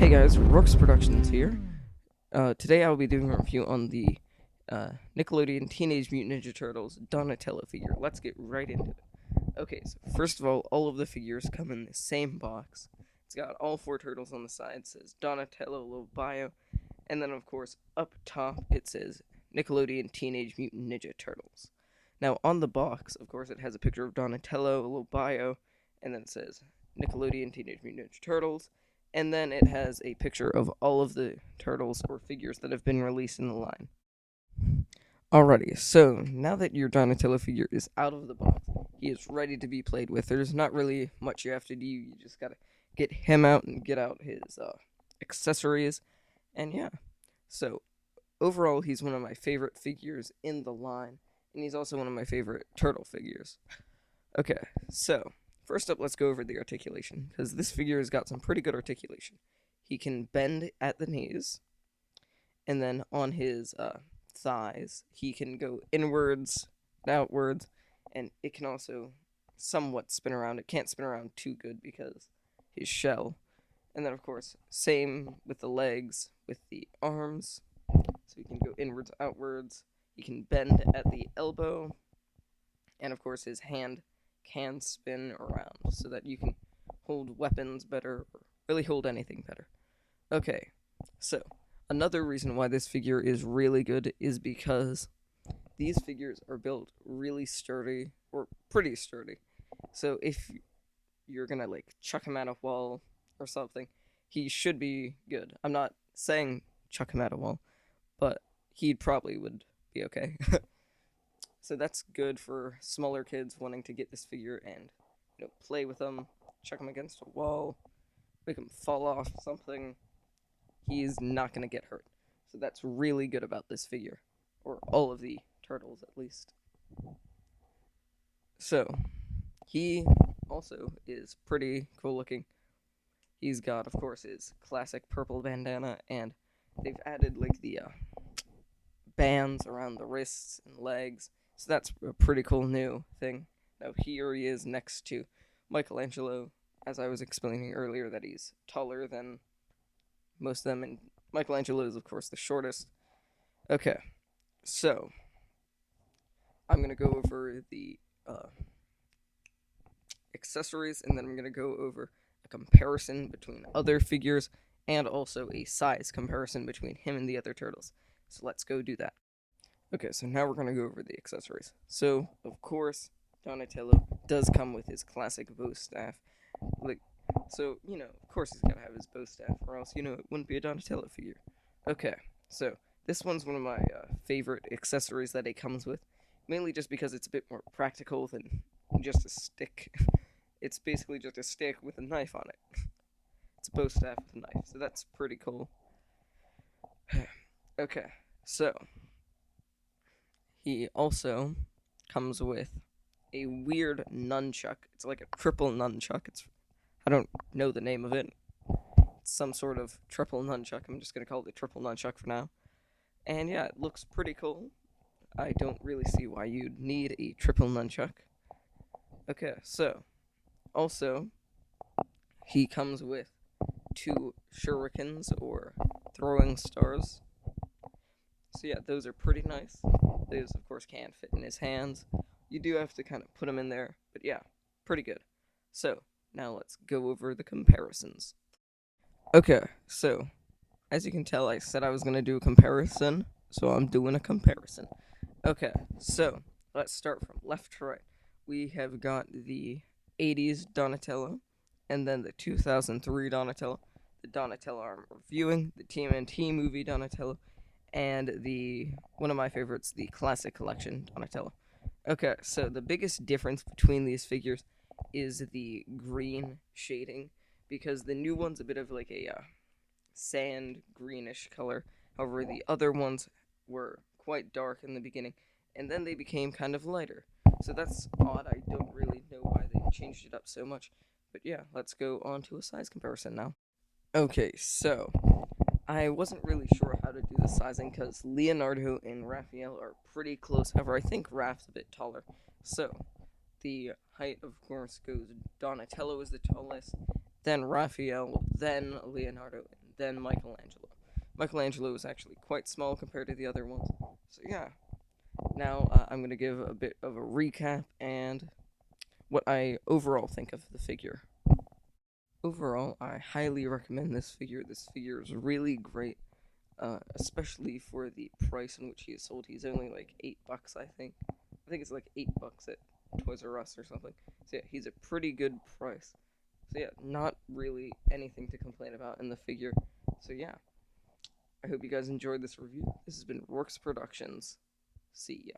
Hey guys, Rooks Productions here. Today I will be doing a review on the Nickelodeon Teenage Mutant Ninja Turtles Donatello figure. Let's get right into it. Okay, so first of all of the figures come in the same box. It's got all four turtles on the side. It says Donatello, little bio, and then of course up top it says Nickelodeon Teenage Mutant Ninja Turtles. Now on the box, of course, it has a picture of Donatello, a little bio, and then it says Nickelodeon Teenage Mutant Ninja Turtles. And then it has a picture of all of the turtles or figures that have been released in the line. Alrighty, so now that your Donatello figure is out of the box, he is ready to be played with. There's not really much you have to do. You just gotta get him out and get out his accessories. And yeah, so overall, he's one of my favorite figures in the line. And he's also one of my favorite turtle figures. Okay, so first up, let's go over the articulation, because this figure has got some pretty good articulation. He can bend at the knees, and then on his thighs, he can go inwards, outwards, and it can also somewhat spin around. It can't spin around too good because his shell. And then, of course, same with the legs, with the arms. So he can go inwards, outwards. He can bend at the elbow, and of course, his hand can spin around so that you can hold weapons better or really hold anything better. Okay, so another reason why this figure is really good is because these figures are built really sturdy, or pretty sturdy. So if you're gonna like chuck him at a wall or something, he should be good. I'm not saying chuck him at a wall, but he probably would be okay. So that's good for smaller kids wanting to get this figure and, play with them, chuck him against a wall, make him fall off something. He's not going to get hurt. So that's really good about this figure, or all of the turtles at least. So he also is pretty cool looking. He's got, of course, his classic purple bandana, and they've added like the bands around the wrists and legs. So that's a pretty cool new thing. Now here he is next to Michelangelo, as I was explaining earlier, that he's taller than most of them, and Michelangelo is, of course, the shortest. Okay, so I'm going to go over the accessories, and then I'm going to go over a comparison between other figures, and also a size comparison between him and the other turtles. So let's go do that. Okay, so now we're going to go over the accessories. So, of course, Donatello does come with his classic bow staff. So, of course he's got to have his bow staff, or else, it wouldn't be a Donatello figure. Okay, so this one's one of my favorite accessories that it comes with, mainly just because it's a bit more practical than just a stick. It's basically just a stick with a knife on it. It's a bow staff with a knife, so that's pretty cool. Okay, so he also comes with a weird nunchuck. It's like a triple nunchuck. I don't know the name of it. It's some sort of triple nunchuck. I'm just gonna call it a triple nunchuck for now. And yeah, it looks pretty cool. I don't really see why you'd need a triple nunchuck. Okay, so also he comes with two shurikens, or throwing stars. So yeah, those are pretty nice. Those, of course, can't fit in his hands. You do have to kind of put them in there, but yeah, pretty good. So, now let's go over the comparisons. Okay, so, as you can tell, I said I was going to do a comparison, so I'm doing a comparison. Okay, so, let's start from left to right. We have got the 80s Donatello, and then the 2003 Donatello, the Donatello I'm reviewing, the TMNT movie Donatello, and one of my favorites, the Classic Collection Donatello. Okay, so the biggest difference between these figures is the green shading, because the new one's a bit of like a sand greenish color. However, the other ones were quite dark in the beginning, and then they became kind of lighter. So that's odd. I don't really know why they changed it up so much. But yeah, let's go on to a size comparison now. Okay, so I wasn't really sure how to do the sizing because Leonardo and Raphael are pretty close. However, I think Raph's a bit taller. So, the height, of course, goes Donatello is the tallest, then Raphael, then Leonardo, and then Michelangelo. Michelangelo is actually quite small compared to the other ones. So yeah, now I'm going to give a bit of a recap and what I overall think of the figure. Overall, I highly recommend this figure. This figure is really great, especially for the price in which he is sold. He's only like $8, I think. I think it's like $8 at Toys R Us or something. So yeah, he's a pretty good price. So yeah, not really anything to complain about in the figure. So yeah, I hope you guys enjoyed this review. This has been Works Productions. See ya.